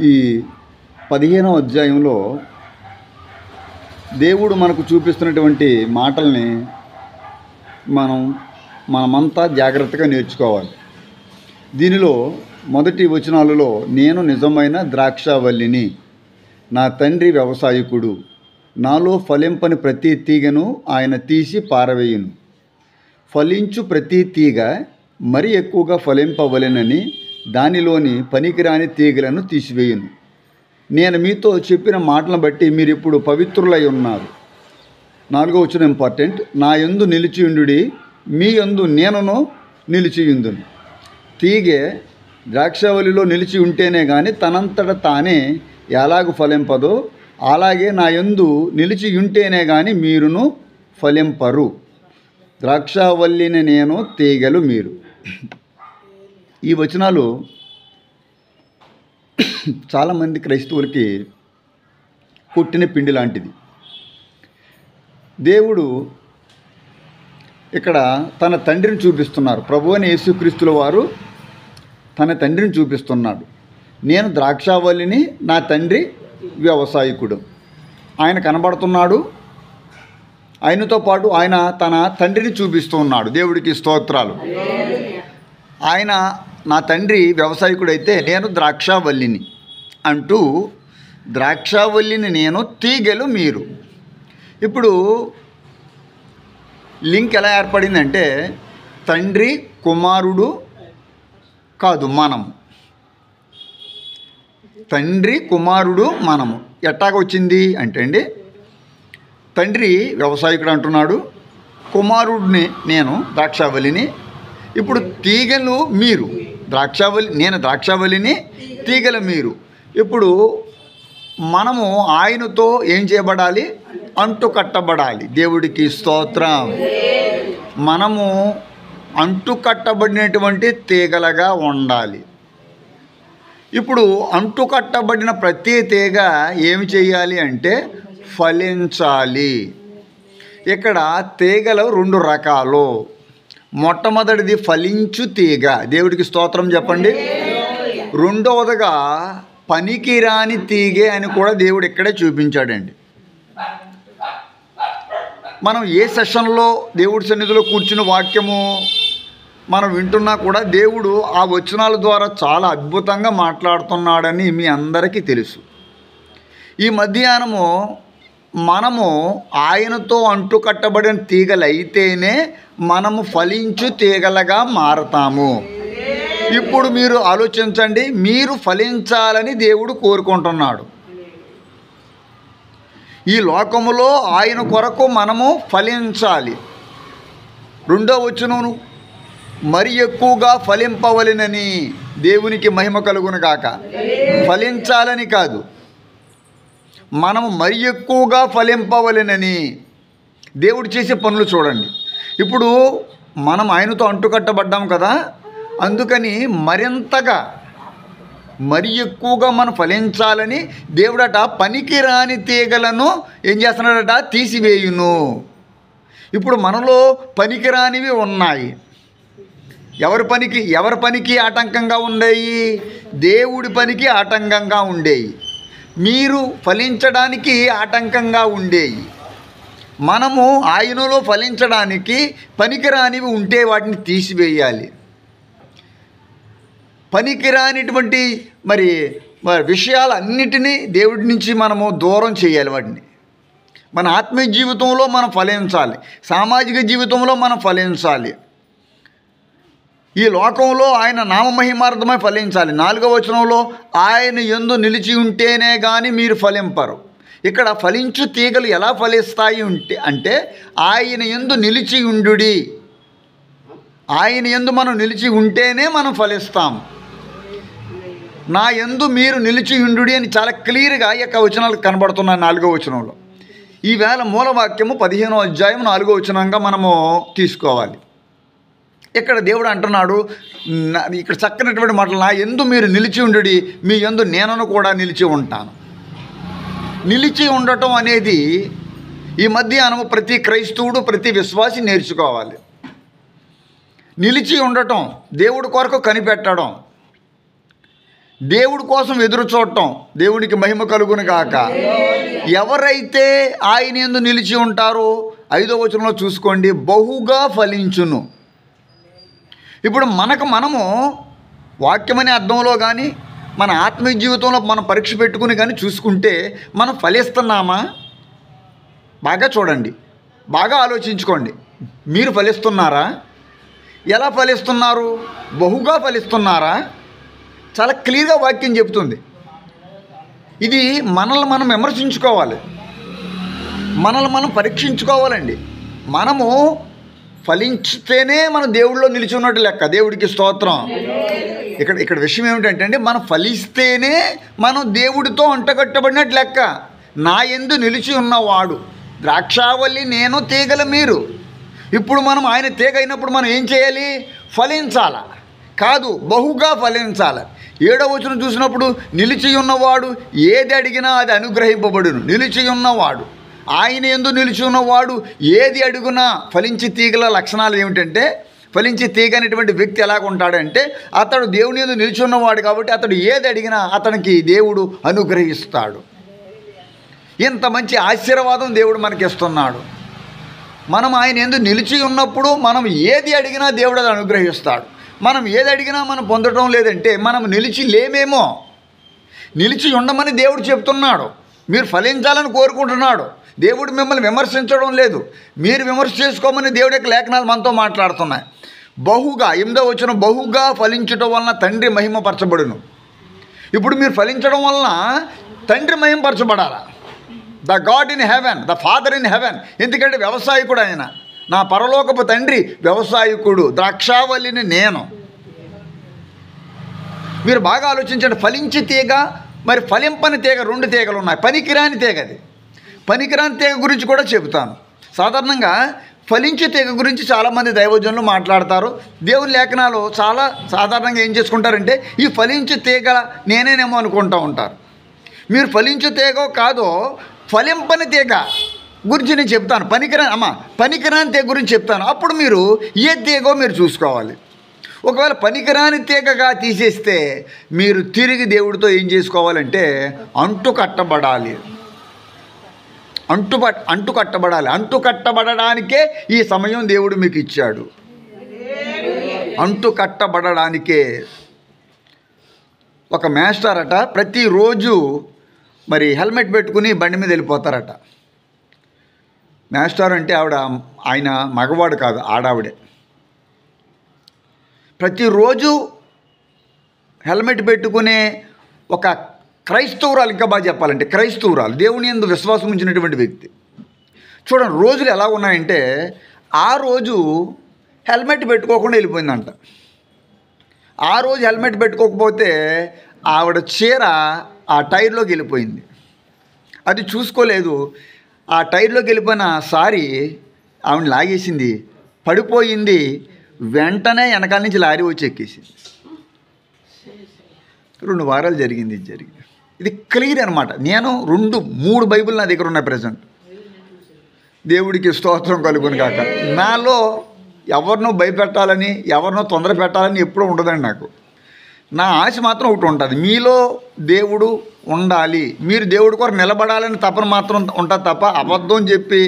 ఈ 15వ అధ్యాయంలో దేవుడు మనకు చూపిస్తున్నటువంటి మాటల్ని మనమంతా జాగ్రత్తగా నేర్చుకోవాలి. దీనిలో మొదటి వచనాలలో, నేను నిజమైన ద్రాక్షావల్లిని, నా తండ్రి వ్యవసాయకుడు, నాలో ఫలింపని ప్రతి తీగను ఆయన తీసి పారవేయును, ఫలించు ప్రతి తీగ మరి ఎక్కువగా ఫలింపవలెనని దానిలోని పనికిరాని తీగలను తీసివేయును. నేను మీతో చెప్పిన మాటలను బట్టి మీరు ఇప్పుడు పవిత్రులై ఉన్నారు. 4వ వచనం ఇంపార్టెంట్. నా యందు నిలిచియుండుడి, మీ యందు నేనును నిలిచియుందును. తీగె ద్రాక్షావల్లిలో నిలిచి ఉంటేనే కానీ తనంతట తానే ఎలాగూ ఫలింపదో, అలాగే నా యందు నిలిచి ఉంటేనే కానీ మీరును ఫలింపరు. ద్రాక్షావల్లిని నేను, తీగలు మీరు. ఈ వచనాలు చాలామంది క్రైస్తవులకి కొట్టిన పిండి లాంటిది. దేవుడు ఇక్కడ తన తండ్రిని చూపిస్తున్నారు. ప్రభువైన యేసుక్రీస్తుల వారు తన తండ్రిని చూపిస్తున్నాడు. నేను ద్రాక్షావల్లిని, నా తండ్రి వ్యవసాయకుడు. ఆయన కనబడుతున్నాడు. ఆయనతో పాటు ఆయన తన తండ్రిని చూపిస్తూ ఉన్నాడు. దేవుడికి స్తోత్రాలు. ఆయన నా తండ్రి వ్యవసాయకుడైతే నేను ద్రాక్షావల్లిని అంటూ, ద్రాక్షావల్లిని నేను, తీగలు మీరు. ఇప్పుడు లింక్ ఎలా ఏర్పడిందంటే, తండ్రి కుమారుడు కాదు, మనము. తండ్రి కుమారుడు మనము ఎట్టాగొచ్చింది అంటే అండి, తండ్రి వ్యవసాయకుడు అంటున్నాడు, కుమారుడిని నేను ద్రాక్షావల్లిని, ఇప్పుడు తీగలు మీరు. నేను ద్రాక్షావల్లిని, తీగలు మీరు. ఇప్పుడు మనము ఆయనతో ఏం చేయబడాలి? అంటు కట్టబడాలి. దేవుడికి స్తోత్రం. మనము అంటు కట్టబడినటువంటి తీగలుగా ఉండాలి. ఇప్పుడు అంటు కట్టబడిన ప్రతి తీగ ఏమి చేయాలి అంటే ఫలించాలి. ఇక్కడ తీగలు 2 రకాలు. మొట్టమొదటిది ఫలించు తీగ. దేవుడికి స్తోత్రం చెప్పండి. రెండవదిగా పనికిరాని తీగే అని కూడా దేవుడు ఇక్కడే చూపించాడండి. మనం ఏ సెషన్లో దేవుడి సన్నిధిలో కూర్చుని వాక్యము మనం వింటున్నా కూడా దేవుడు ఆ వచనాల ద్వారా చాలా అద్భుతంగా మాట్లాడుతున్నాడని మీ అందరికీ తెలుసు. ఈ మధ్యాహ్నము మనము ఆయనతో అంటు కట్టబడిన తీగలు అయితేనే మనము ఫలించు తీగలుగా మారతాము. ఇప్పుడు మీరు ఆలోచించండి, మీరు ఫలించాలని దేవుడు కోరుకుంటున్నాడు. ఈ లోకములో ఆయన కొరకు మనము ఫలించాలి. 2వ వచనం, మరి ఎక్కువగా ఫలింపవలెనని. దేవునికి మహిమ కలుగును గాక. ఫలించాలని కాదు, మనము మరి ఎక్కువగా ఫలింపవలెనని. దేవుడు చేసే పనులు చూడండి. ఇప్పుడు మనం ఆయనతో అంటుకట్టబడ్డాం కదా, అందుకని మరింతగా మరి ఎక్కువగా మనం ఫలించాలని దేవుడట పనికిరాని తీగలను ఏం చేస్తున్నాడట? తీసివేయును. ఇప్పుడు మనలో పనికిరానివి ఉన్నాయి. ఎవరి పనికి ఆటంకంగా ఉండేవి? దేవుడి పనికి ఆటంకంగా ఉండేవి. మీరు ఫలించడానికి ఆటంకంగా ఉండేవి. మనము ఆయనలో ఫలించడానికి పనికిరానివి ఉంటే వాటిని తీసివేయాలి. పనికిరానిటువంటి మరి విషయాలన్నిటినీ దేవుడి నుంచి మనము దూరం చేయాలి. వాటిని మన ఆత్మీయ జీవితంలో మనం ఫలించాలి, సామాజిక జీవితంలో మనం ఫలించాలి, ఈ లోకంలో ఆయన నామమహిమార్థమై ఫలించాలి. 4వ వచనంలో ఆయన యందు నిలిచి ఉంటేనే కానీ మీరు ఫలింపరు. ఇక్కడ ఫలించు తీగలు ఎలా ఫలిస్తాయి అంటే ఆయన యందు నిలిచి ఉండుడి. ఆయన యందు మనం నిలిచి ఉంటేనే మనం ఫలిస్తాం. నా యందు మీరు నిలిచి ఉండుడి అని చాలా క్లియర్గా ఈ యొక్క వచనాలు కనబడుతున్నాయి 4వ వచనంలో. ఈవేళ మూలవాక్యము 15వ అధ్యాయం 4వ వచనంగా మనము తీసుకోవాలి. ఇక్కడ దేవుడు అంటున్నాడు, ఇక్కడ చక్కనటువంటి మాటలు, నా యందు మీరు నిలిచి ఉండుడి, మీ యందు నేనను కూడా నిలిచి ఉంటాను. నిలిచి ఉండటం అనేది ఈ మధ్యాహ్నము ప్రతి క్రైస్తవుడు, ప్రతి విశ్వాసి నేర్చుకోవాలి. నిలిచి ఉండటం, దేవుడి కొరకు కనిపెట్టడం. దేవుడి కోసం ఎదురు చూడటం. దేవునికి మహిమ కలుగును గాక. ఎవరైతే ఆయన యందు నిలిచి ఉంటారో 5వ వచనంలో చూసుకోండి, బహుగా ఫలించును. ఇప్పుడు మనము వాక్యమనే అర్థంలో కానీ మన ఆత్మీయ జీవితంలో మనం పరీక్ష పెట్టుకుని కానీ చూసుకుంటే మనం ఫలిస్తున్నామా? బాగా చూడండి, బాగా ఆలోచించుకోండి. మీరు ఫలిస్తున్నారా? ఎలా ఫలిస్తున్నారు? బహుగా ఫలిస్తున్నారా? చాలా క్లియర్గా వాక్యం చెప్తుంది. ఇది మనల్ని మనం విమర్శించుకోవాలి, మనల్ని మనం పరీక్షించుకోవాలండి. మనము ఫలించితేనే మనం దేవుడిలో నిలిచి ఉన్నట్టు లెక్క. దేవుడికి స్తోత్రం. ఇక్కడ విషయం ఏమిటంటే అండి, మనం ఫలిస్తేనే మనం దేవుడితో అంటగట్టబడినట్టు లెక్క. నా యందు నిలిచి ఉన్నవాడు ద్రాక్షావల్లి, నేను తీగల మీరు. ఇప్పుడు మనం ఆయన తీగ అయినప్పుడు మనం ఏం చేయాలి? ఫలించాల కాదు, బహుగా ఫలించాలి. 7వ వచనం చూసినప్పుడు నిలిచి ఉన్నవాడు ఏది అడిగినా అది అనుగ్రహింపబడును. నిలిచి ఉన్నవాడు, ఆయన యందు నిలిచి ఉన్నవాడు ఏది అడుగునా. ఫలించి తీగల లక్షణాలు ఏమిటంటే, ఫలించి తీగ అనేటువంటి వ్యక్తి ఎలాగ ఉంటాడంటే, అతడు దేవుని యందు నిలిచి ఉన్నవాడు కాబట్టి అతడు ఏది అడిగినా అతనికి దేవుడు అనుగ్రహిస్తాడు. ఇంత మంచి ఆశీర్వాదం దేవుడు మనకిస్తున్నాడు. మనం ఆయన యందు నిలిచి ఉన్నప్పుడు మనం ఏది అడిగినా దేవుడు అది అనుగ్రహిస్తాడు. మనం ఏది అడిగినా మనం పొందడం లేదంటే మనం నిలిచి లేమేమో. నిలిచి ఉండమని దేవుడు చెప్తున్నాడు. మీరు ఫలించాలని కోరుకుంటున్నాడు. దేవుడు మిమ్మల్ని విమర్శించడం లేదు, మీరు విమర్శ చేసుకోమని దేవుడి యొక్క లేఖనాలు మనతో మాట్లాడుతున్నాయి. బహుగా 8వ వచనం, బహుగా ఫలించడం వలన తండ్రి మహిమపరచబడును. ఇప్పుడు మీరు ఫలించడం వలన తండ్రి మహిమపరచబడాలా? The God in heaven, the father in heaven. ఎందుకంటే వ్యవసాయకుడు ఆయన, నా పరలోకపు తండ్రి వ్యవసాయకుడు, ద్రాక్షావల్లిని నేను. మీరు బాగా ఆలోచించండి. ఫలించి తీగ, మరి ఫలింపని తీగ, 2 తీగలు ఉన్నాయి. పనికిరాని తీగ, అది పనికిరాని తీగ గురించి కూడా చెబుతాను. సాధారణంగా ఫలించే తీగ గురించి చాలామంది దైవజనులు మాట్లాడతారు. దేవుని లేఖనాలు చాలా సాధారణంగా ఏం చేసుకుంటారంటే, ఈ ఫలించే తీగ నేనేనేమో అనుకుంటూ ఉంటారు. మీరు ఫలించే తీగో కాదో ఫలింపని తీగ గురించి నేను చెప్తాను. పనికిరాని తీగ గురించి చెప్తాను. అప్పుడు మీరు ఏ తీగో మీరు చూసుకోవాలి. ఒకవేళ పనికిరాని తీగగా తీసేస్తే మీరు తిరిగి దేవుడితో ఏం చేసుకోవాలంటే అంటు కట్టబడాలి. అంటు కట్టబడడానికే ఈ సమయం దేవుడు మీకు ఇచ్చాడు. అంటు కట్టబడడానికే. ఒక మాస్టర్ అట ప్రతిరోజు మరి హెల్మెట్ పెట్టుకుని బండి మీద వెళ్ళిపోతారట. మాస్టర్ అంటే ఆయన మగవాడు కాదు, ఆడావిడే. ప్రతిరోజు హెల్మెట్ పెట్టుకునే ఒక క్రైస్తవురాలు, ఇంకా బాగా చెప్పాలంటే క్రైస్తవురాలు, దేవుని యందు విశ్వాసం ఉంచినటువంటి వ్యక్తి. చూడండి రోజులు ఎలా ఉన్నాయంటే, ఆ రోజు హెల్మెట్ పెట్టుకోకుండా వెళ్ళిపోయిందంట. ఆ రోజు హెల్మెట్ పెట్టుకోకపోతే ఆవిడ చీర ఆ టైర్లోకి వెళ్ళిపోయింది. అది చూసుకోలేదు. ఆ టైర్లోకి వెళ్ళిపోయిన సారి ఆవిడ లాగేసింది, పడిపోయింది. వెంటనే వెనకాల నుంచి లారీ వచ్చి ఎక్కేసింది. 2 వారాలు జరిగింది. ఇది క్లియర్ అనమాట. నేను 2-3 బైబిల్ నా దగ్గర ఉన్నాయి ప్రజెంట్. దేవుడికి స్తోత్రం కలుగును కాక. నాలో ఎవరినో భయపెట్టాలని, ఎవరినో తొందర పెట్టాలని ఎప్పుడూ ఉండదండి నాకు. నా ఆశ మాత్రం ఒకటి ఉంటుంది, మీలో దేవుడు ఉండాలి, మీరు దేవుడి కొరకు నిలబడాలని తపన మాత్రం ఉంటుంది తప్ప అబద్ధం చెప్పి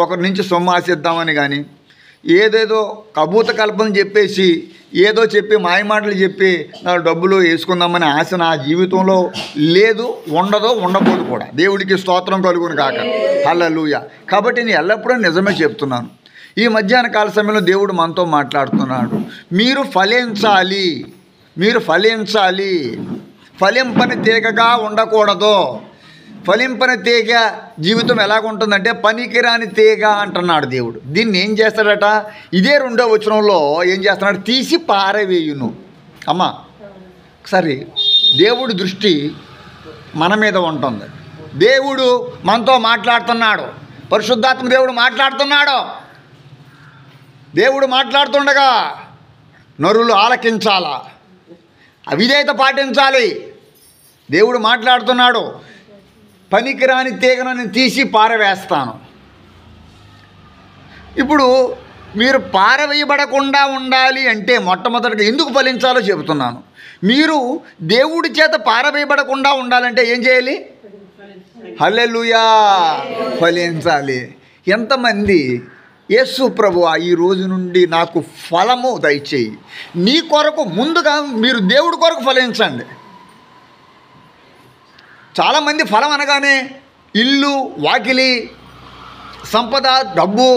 ఒకరి నుంచి సొమ్ము ఆశిద్దామని కానీ, ఏదేదో కబూత కల్పన చెప్పేసి ఏదో చెప్పి మాయమాటలు చెప్పి నా డబ్బులు వేసుకుందామని ఆశ నా జీవితంలో లేదు, ఉండదు, ఉండబోదు కూడా. దేవుడికి స్తోత్రం కలుగును కాక. హల్లెలూయా. కాబట్టి నేను ఎల్లప్పుడూ నిజమే చెప్తున్నాను. ఈ మధ్యాహ్న కాల సమయంలో దేవుడు మనతో మాట్లాడుతున్నాడు. మీరు ఫలించాలి, మీరు ఫలించాలి. ఫలింపని తీగగా ఉండకూడదు. ఫలింపని తీగ జీవితం ఎలాగుంటుందంటే పనికిరాని తీగ అంటున్నాడు దేవుడు. దీన్ని ఏం చేస్తాడట? ఇదే 2వ వచనంలో ఏం చేస్తున్నాడు? తీసి పారవేయును. అమ్మా ఒకసారి దేవుడి దృష్టి మన మీద ఉంటుంది. దేవుడు మనతో మాట్లాడుతున్నాడు. పరిశుద్ధాత్మ దేవుడు మాట్లాడుతున్నాడు. దేవుడు మాట్లాడుతుండగా నరులు ఆలకించాలా, అవిధేయత పాటించాలి. దేవుడు మాట్లాడుతున్నాడు. పనికిరాని తీగను తీసి పారవేస్తాను. ఇప్పుడు మీరు పారవేయబడకుండా ఉండాలి అంటే మొట్టమొదటిగా ఎందుకు ఫలించాలో చెబుతున్నాను. మీరు దేవుడి చేత పారవేయబడకుండా ఉండాలంటే ఏం చేయాలి? హల్లెలూయా, ఫలించాలి. ఎంతమంది యేసు ప్రభువా ఈ రోజు నుండి నాకు ఫలము దయచేయి, నీ కొరకు ముందుగా మీరు దేవుడి కొరకు ఫలించండి. చాలామంది ఫలం అనగానే ఇల్లు, వాకిలి, సంపద, డబ్బు,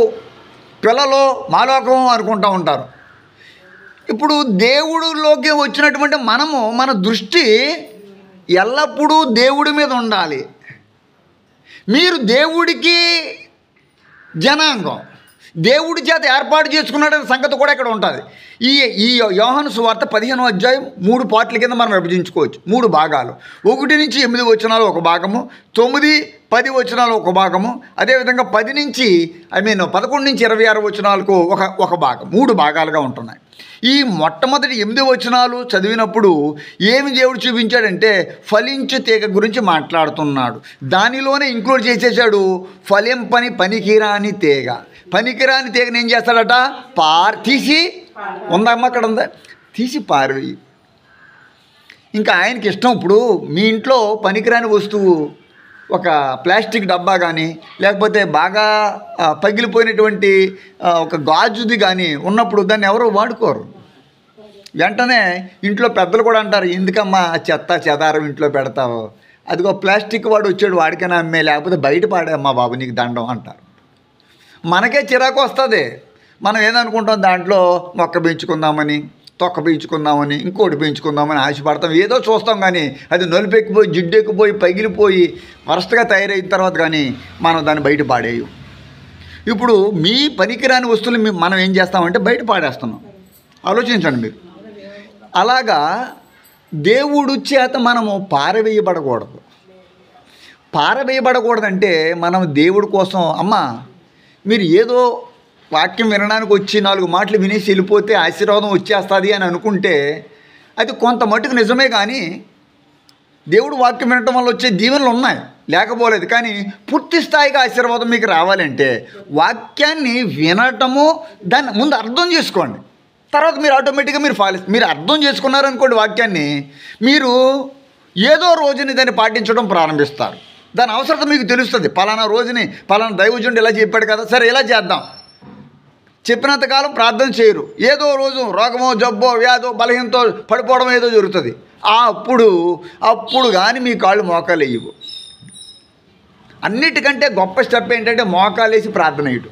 పిల్లలు, మాలోకం అనుకుంటూ ఉంటారు. ఇప్పుడు దేవుడిలోకి వచ్చినటువంటి మనము మన దృష్టి ఎల్లప్పుడూ దేవుడి మీద ఉండాలి. మీరు దేవుడికి జనాంగం, దేవుడి చేత ఏర్పాటు చేసుకున్నాడనే సంగతి కూడా ఇక్కడ ఉంటుంది. ఈ యోహాను సువార్త 15వ అధ్యాయం 3 పార్ట్ల కింద మనం విభజించుకోవచ్చు. 3 భాగాలు. 1 నుంచి 8 వచనాలు ఒక భాగము, 9, 10 వచనాలు ఒక భాగము, అదేవిధంగా 11 నుంచి 26 వచనాలకు ఒక భాగం. 3 భాగాలుగా ఉంటున్నాయి. ఈ మొట్టమొదటి 8 వచనాలు చదివినప్పుడు ఏమి దేవుడు చూపించాడంటే ఫలించు తీగ గురించి మాట్లాడుతున్నాడు. దానిలోనే ఇంక్లూడ్ చేసేసాడు ఫలింపని పనికిరాని తీగ. పనికిరాని తీగని ఏం చేస్తాడట? తీసి ఉందమ్మా, అక్కడ ఉందా, తీసి పారవేయి. ఇంకా ఆయనకి ఇష్టం. ఇప్పుడు మీ ఇంట్లో పనికిరాని వస్తువు ఒక ప్లాస్టిక్ డబ్బా కానీ, లేకపోతే బాగా పగిలిపోయినటువంటి ఒక గాజుది కానీ ఉన్నప్పుడు దాన్ని ఎవరో వాడుకోరు. వెంటనే ఇంట్లో పెద్దలు కూడా అంటారు, ఎందుకమ్మా చెత్త చెదారం ఇంట్లో పెడతావు, అదిగో ప్లాస్టిక్ వాడు వచ్చాడు, వాడికైనా అమ్మే, లేకపోతే బయట పాడేమ్మా బాబు నీకు దండం అంటారు. మనకే చిరాకు వస్తుంది. మనం ఏదనుకుంటాం, దాంట్లో మొక్క పెంచుకుందామని, తొక్క పెంచుకుందామని, ఇంకోటి పెంచుకుందామని ఆశపడతాం, ఏదో చూస్తాం. కానీ అది నొలిపెక్కిపోయి, జిడ్డెక్కిపోయి, పగిలిపోయి వరస్ట్గా తయారైన తర్వాత కానీ మనం దాన్ని బయట పాడేయం. ఇప్పుడు మీ పనికిరాని వస్తువులు మనం ఏం చేస్తామంటే బయట పాడేస్తున్నాం. ఆలోచించండి మీరు. అలాగా దేవుడు చేత మనము పారవేయబడకూడదు. పారవేయబడకూడదంటే మనం దేవుడి కోసం, అమ్మా మీరు ఏదో వాక్యం వినడానికి వచ్చి 4 మాటలు వినేసి వెళ్ళిపోతే ఆశీర్వాదం వచ్చేస్తుంది అని అనుకుంటే అది కొంత మటుకు నిజమే. కానీ దేవుడు వాక్యం వినటం వల్ల వచ్చే దీవెనలు ఉన్నాయి, లేకపోలేదు. కానీ పూర్తి స్థాయిగా ఆశీర్వాదం మీకు రావాలంటే వాక్యాన్ని వినటము, దాన్ని ముందు అర్థం చేసుకోండి. తర్వాత మీరు ఆటోమేటిక్గా మీరు అర్థం చేసుకున్నారనుకోండి వాక్యాన్ని, మీరు ఏదో రోజుని దాన్ని పాటించడం ప్రారంభిస్తారు. దాని అవసరత మీకు తెలుస్తుంది. పలానా రోజుని పలానా దైవజనుడు ఇలా చెప్పాడు కదా, సరే ఇలా చేద్దాం. చెప్పినంతకాలం ప్రార్థన చేయరు. ఏదో రోజు రోగమో, జబ్బో, వ్యాధో, బలహీనతో పడిపోవడం ఏదో జరుగుతుంది. అప్పుడు కానీ మీ కాళ్ళు మోకాలు వేయవు. అన్నిటికంటే గొప్ప స్టెప్ ఏంటంటే మోకాలు వేసి ప్రార్థన చేయడం.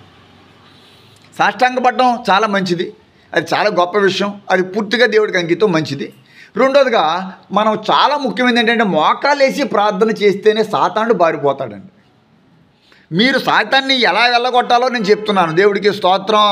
సాష్టాంగపడడం చాలా మంచిది, అది చాలా గొప్ప విషయం, అది పూర్తిగా దేవుడికి అంకితం, మంచిది. రెండోదిగా మనం చాలా ముఖ్యమైనది ఏంటంటే మోకాలు వేసి ప్రార్థన చేస్తేనే సాతానుడు బారిపోతాడండి. మీరు సాతాన్ని ఎలా వెళ్ళగొట్టాలో నేను చెప్తున్నాను. దేవుడికి స్తోత్రం.